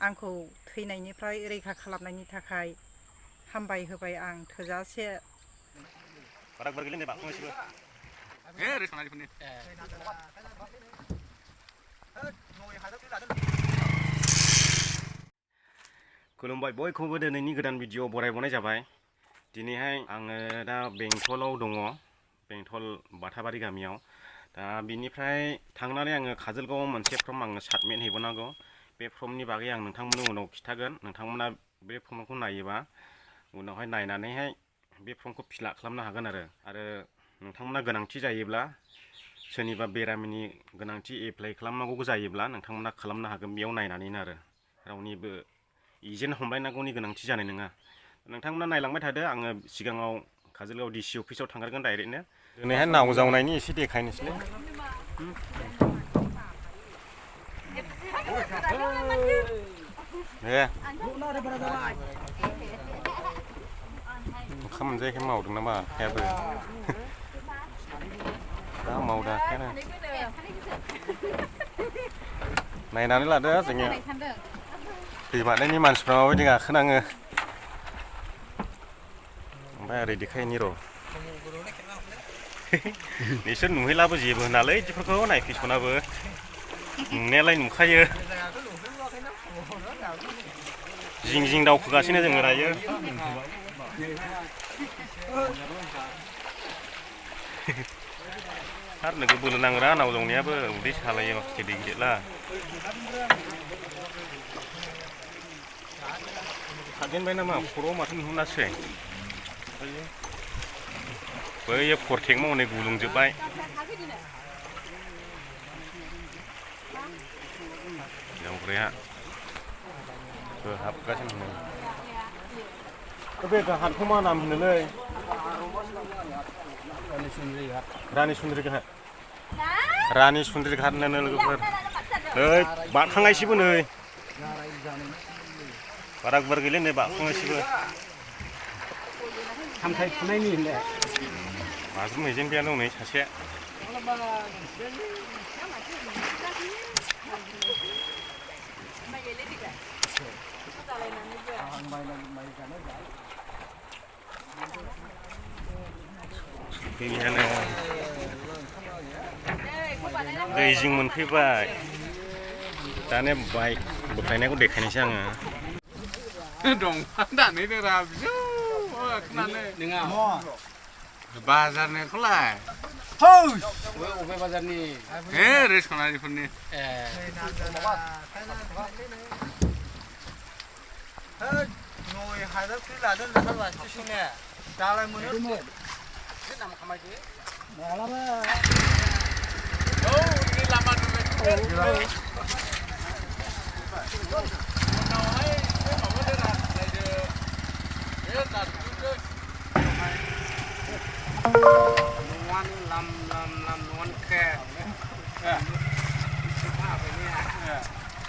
आंखौ थैनायनिफ्राय रैखा खालामनायनि थाखाय हामबाय होबाय आं थोजासे खुलुमबाय बयखौबो दिनैनि गोदान भिडिअ बरायबावनाय जाबाय। दिनैहाय आङो दा बेंटलाव दङ, बेंटल बाथाबारि गामियाव। दा बिनिफ्राय थांनानै आङो काजलगावआव मोनसे फर्म आङो साबमिट हैबावनांगौ। बे फर्मनि बागै आं नोंथांमोननो उनाव खिथागोन। नोंथांमोना बे फर्मखौ नायोबा उनावहाय नायनानैहाय बे फर्मखौ फिलआप खालामनो हागोन आरो नोंथांमोना गोनांथि जायोब्ला सोरनिबा बेरामिनि गोनांथि एप्लाइ खालामनांगौ जायोब्ला नोंथांमोना खालामनो हागोन बेयाव नायनानैनो आरो रावनिबो एजेन्ट हमलायनांगौनि गोनांथि जानाय नङा। नोंथांमोना नायलांबाय थादो। आङो सिगाङाव काजलगाव डिसि अफिसाव थांग्रोगोन डाइरेक्टनो। दिनैहाय नाव जावनायनि एसे देखायनोसैलै। ओंखाम मोनजायाखै मावदों नामा आखायाबो दा मावदों आखायानो। नायनानै लादो जोङो दै बारनायनि मानसिफ्रा माबायदि गाखोनाङो। ओमफ्राय ओरै देखायनि र' नोंसोर नुहैलाबो जेबो होनालै बिदिफोरखौ नायफैसनाबो नुनायालाय नुखायो। जिं जिं दावखोगासिनो जोङो दायो। आरो नोगोद बोलो नाङोना नाव जावनायाबो, उदै सालायो माखासे दै गिदिरला। खारजेनबाय नामा? खर'आव माथो नुहुरासै। बैयो फरटेक मावनाय गुलुंजोब्बाय। जावग्राया हाबगासिनो दं। बे घाटखौ मा नाम होनोलै? रानि सुन्द्रि घाट। रानि सुन्द्रि घाट होनो लोगोफोर। नै बारखांनायसैबो नै। बारा गुवार गैलै नै बारखांनायसैबो। सामथाइ फुनायनि होनलाय बाज्रुम हैजेनबायानो नै सासे। दै जिं मोनफैबाय। दाने बाइक बोख्लायनायखौ देखायनोसै आङो। दंफां दानहैदोंरा बिजौ खोनानो नोङा बाजारनिखौलाय अबे बाजारनि हे रेसनारिफोरनि नय हाजारसो लादों नोंहा स्टेसननि दालाय मोनो एसे दाम खामायदो मालाबा औ ओरैनो लामा दोननाय उनावहाय एसे माबादो रायदो बे नारजिखौ न'आनो लाम न'आनो ख्रेब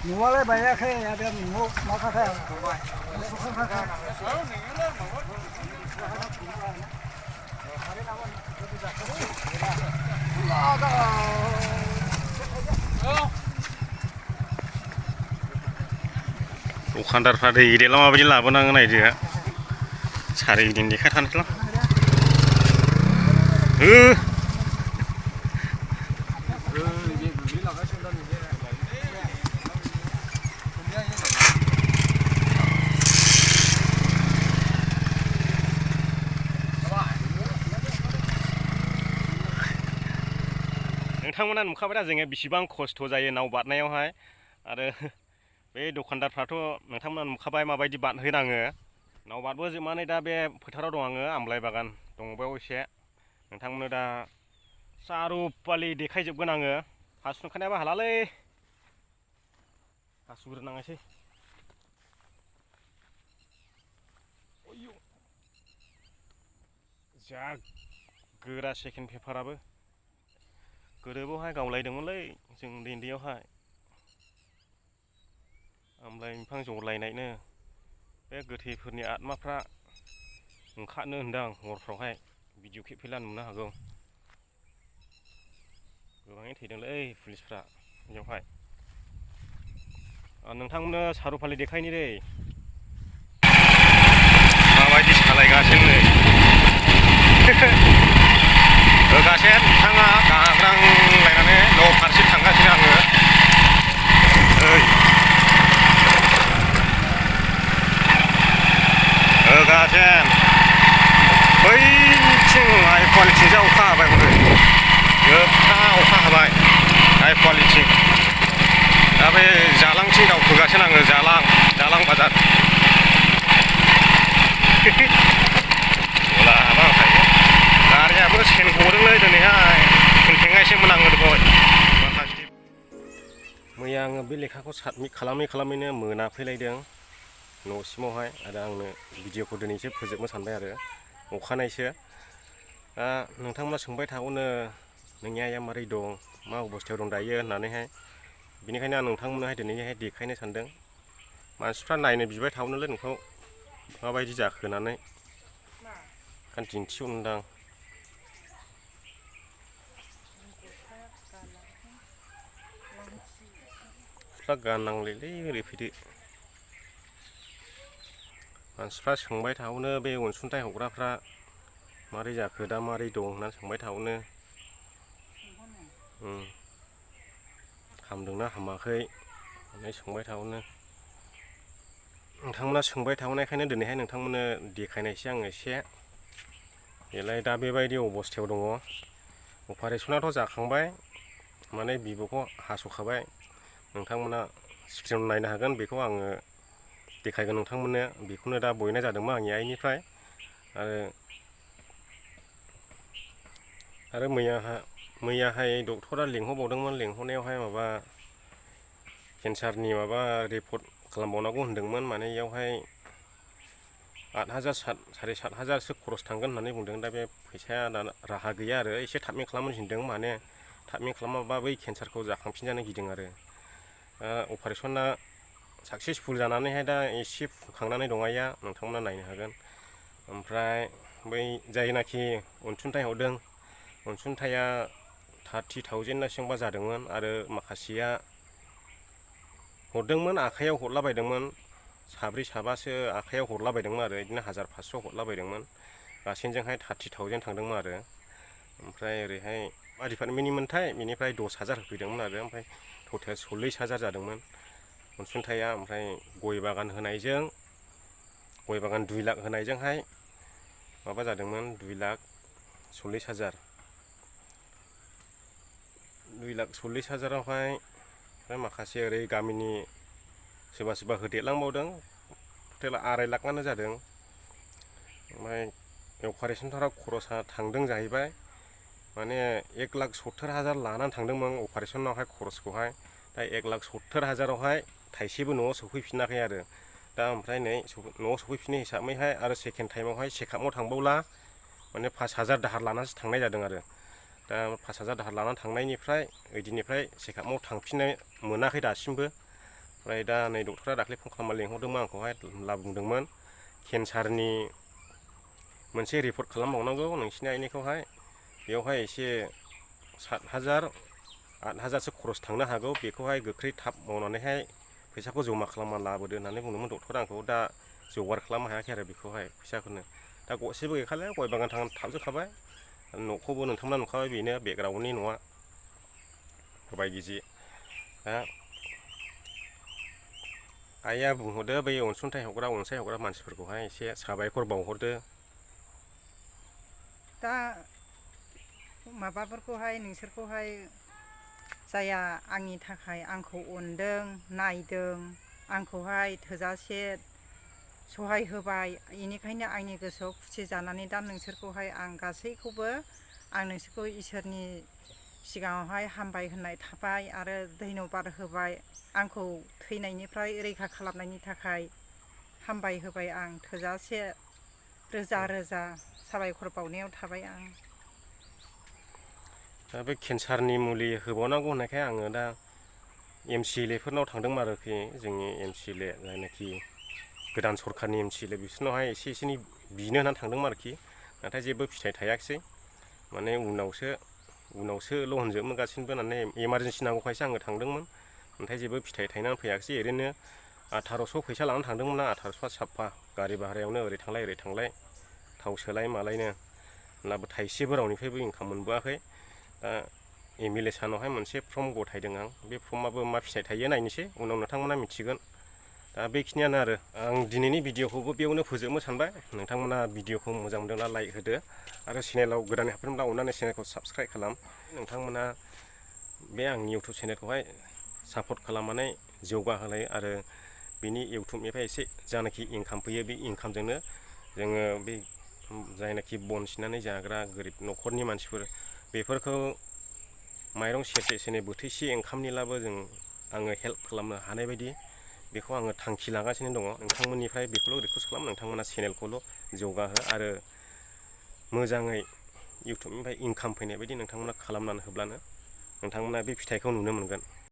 न'आलाय बायाखै आरो न'आव माखासे दखानदारफ्रा दै गिदिरला माबायदि लाबोनाङो नायदो। सारिगिदिं देखायथानोसैलां। नोंथांमोना नुखाबाय दा जोङो बेसेबां खस्थ' जायो नाव बारनायावहाय। आरो बे दखानदारफ्राथ' नोंथांमोना नुखाबाय माबायदि बारहोनाङो। नाव बारबोजोबनानै दा बे फोथाराव दं आङो। आमलाइ बागान दङ बेयाव एसे। नोंथांमोननो दा चारुपालि देखायजोबगोन आङो। हासुनो ओंखारनायाबो हालालै। हासुग्रोनांनोसै। जा गोरा सेकेन्ड पेपाराबो। गोदोबोहाय गावलायदोंमोनलै जों उन्दै उन्दैयावहाय। आमलाइ बिफां जलायनायनो बे गोथैफोरनि आत्माफ्रा ओंखारनो होनदां हरफ्रावहाय। भिडिअ खेबफैला नुनो हागौ। गोबाङै थैदोंलै पुलिसफ्रा बेयावहाय। नोंथांमोननो सारु फालि देखायनि दै माबायदि सालायगासिनो होगासिनो बिथाङा गाग्रांलायनानै न' फारसे थांगासिनो आङो होगासिनो बैथिं हाइ कुवालिटिजों अखा हाबाय हनै जोबथा अखा हाबाय हाइ कुवालिटि दा बे जालांथिं दावखोगासिनो आङो जालां बाजार गला हाबा थायो गारियाबो सेन गदोंलै दिनैहाय खुन्थेङा एसे मोनाङो दहाय माखासे मैया आङो बे लेखाखौ साबमिट खालामैनो मोनाफैलायदों न'सिमावहाय आरो आंनो भिडिअखौ दिनैसो फोजोबनो सानबाय आरो अखानायसो दा नोंथांमोना सोंबाय थागौनो नोंनि आइया मारै दं मा अबस्थायाव दं दायो होननानैहाय बेनिखायनो आं नोंथांमोननोहाय दिनैहाय देखायनो सानदों मानसिफ्रा नायनो बिबाय थागौनोलै नोंखौ माबायदि जाखो होननानै ओंखायनो दिन्थिहरदां गस्ला गाननांलेलै ओरै फैदो मानसिफ्रा सोंबाय थागौनो बे अनसुंथाइ हरग्राफ्रा मारै जाखो दा मारै दं होननानै सोंबाय थागौनो हामदोंना हामाखै होननानै सोंबाय थागौनो नोंथांमोना सोंबाय थागौनायखायनो दिनैहाय नोंथांमोननो देखायनायसै आङो एसे बेलाय दा बेबायदि अबस्थायाव दङ अपारेसनाथ' जाखांबाय माने बिबुखौ हास'खाबाय नोंथांमोना स्क्रिनाव नायनो हागोन बेखौ आङो देखायगोन नोंथांमोननो बेखौनो दा बयनाय जादोंमोन आंनि आइनिफ्राय आरो मैयाहाय डक्टरा लिंहरबावदोंमोन लिंहरनायावहाय माबा केन्सारनि माबा रिपर्ट खालामबावनांगौ होनदोंमोन माने इयावहाय 8,000 साराय 7,000सो खरस थांगोन होननानै बुंदों दा बे फैसाया दा राहा गैया आरो एसे थाबैनो खालामनो थिनदों माने थाबैनो खालामाबा बै केन्सारखौ जाखांफिनजानो गिदों आरो अपारेसना साक्सेसफुल जानानैहाय दा एसे फुखांनानै दं आइया नोंथांमोना नायनो हागोन ओमफ्राय बै जायनाखि अनसुंथाइ हरदों अनसुंथाइया 30,000 ना बेसेबांबा जादोंमोन आरो माखासेया हरदोंमोन आखाइयाव हरलाबायदोंमोन साब्रै साबासो आखाइयाव हरलाबायदोंमोन आरो बिदिनो 1,500 हरलाबायदोंमोन गासैजोंहाय 30,000 थांदोंमोन आरो ओमफ्राय ओरैहाय मा डिपार्टमेन्टनिमोनथाय बेनिफ्राय 10,000 होफैदोंमोन आरो ओमफ्राय टटेल 40,000 जादोंमोन अनसुंथाइया ओमफ्राय गय बागान होनायजों गय बागान 2 लाख होनायजोंहाय माबा जादोंमोन 2,40,000 2,40,000आवहाय ओमफ्राय माखासे ओरै गामिनि सोरबा होदेरलांबावदों टटेल 2.5 लाखआनो जादों ओमफ्राय अपारेसनफोराव खरसा थांदों जाहैबाय माने 1,70,000 लानानै थांदोंमोन अपारेसनावहाय खरसखौहाय दा 1,70,000आवहाय थाइसेबो न'आव सफैफिनाखै आरो दा ओमफ्राय नै न'आव सफैफिननाय हिसाबैहाय आरो सेकेन्ड टाइमावहाय चेकआपआव थांबावला माने 5,000 दाहार लानानैसो थांनाय जादों आरो दा 5,000 दाहार लानानै थांनायनिफ्राय बिदिनिफ्राय चेकआपआव थांफिननो मोनाखै दासिमबो ओमफ्राय दा नै डक्टरा दाख्लै फन खालामना लिंहरदोंमोन आंखौहाय बुंदोंमोन केन्सारनि मोनसे रिपर्ट खालामबावनांगौ नोंसिनि आइनिखौहाय बेयावहाय एसे 7,000 8,000सो खरस थांनो हागौ बेखौहाय गोख्रै थाब मावनानैहाय फैसाखौ जमा खालामना लाबोदो होननानै बुंदोंमोन डक्टरा आंखौ दा जगार खालामनो हायाखै आरो बेखौहाय फैसाखौनो दा गरसेबो गैखाले गय बागान थाबजोबखाबाय न'खौबो नोंथांमोना नुखाबाय बेनो बेकग्राउन्डनि न'आ होबाय गिजि दा आइया बुंहरदो बै अनसुंथाइ हरग्रा मानसिफोरखौहाय एसे साबायखर बावहरदो दा माबाफोरखौहाय नोंसोरखौहाय जाया आंनि थाखाय आंखौ अनदों नायदों आंखौहाय थोजासे सहाय होबाय बेनिखायनो आंनि गोसोआव खुसि जानानै दा नोंसोरखौहाय आं गासैखौबो आं नोंसोरखौ इसोरनि सिगाङावहाय हामबाय होननाय थाबाय आरो धन्यबाद होबाय आंखौ थैनायनिफ्राय रैखा खालामनायनि थाखाय हामबाय होबाय आं थोजासे रोजा रोजा साबायखर बावनायाव थाबाय आं दा बे केन्सारनि मुलि होबावनांगौ होननायखाय आङो दा MCLA फोरनाव थांदोंमोन आरोखि जोंनि MCLA जायनाखि गोदान सरखारनि MCLA बिसोरनावहाय एसे एसेनि बिनो होननानै थांदोंमोन आरोखि नाथाय जेबो फिथाइ थायाखिसै माने उनावसोल' होनजोबगासिनोबो होननानै इमारजेन्सि नांगौखायसो आङो थांदोंमोन नाथाय जेबो फिथाइ थायनानै फैयाखिसै ओरैनो 1800 फैसा लानानै थांदोंमोन आं 1800 साफा गारि भारायावनो ओरै थांलाय थाव सोलाय मालायनो होनब्लाबो थाइसेबो रावनिफ्रायबो इनकाम मोनबोआखै दा एमएलए सानावहाय मोनसे फर्म गथायदों आं बे फर्माबो मा फिथाइ थायो नायनोसै उनाव नोंथांमोना मिथिगोन दा बेखिनियानो आरो आं दिनैनि भिडिअखौबो बेयावनो फोजोबनो सानबाय नोंथांमोना भिडिअखौ मोजां मोनदोंब्ला लाइक होदो आरो चेनेलाव गोदान हाबफैदोंब्ला अननानै चेनेलखौ साबस्क्राइब खालाम नोंथांमोना बे आंनि इउटुब चेनेलखौहाय सापर्ट खालामनानै जौगाहोलाय आरो बिनि इउटुबनिफ्राय एसे जानाखि इनकाम फैयो बे इनकामजोंनो जोङो बे जायनाखि बन सिननानै जाग्रा गोरिब न'खरनि मानसिफोर बेफोरखौ माइरं सेरसे बोथिसे ओंखामनिब्लाबो आङो हेल्प खालामनो हानाय बायदि बेखौ आङो थांखि लागासिनो दङ नोंथांमोननिफ्राय बेखौल' रिकुवेस्ट खालाम नोंथांमोना चेनेलखौल' जौगाहो आरो मोजाङै इउटुबनिफ्राय इनकाम फैनाय बायदि नोंथांमोना खालामनानै होब्लानो नोंथांमोना बे फिथाइखौ नुनो मोनगोन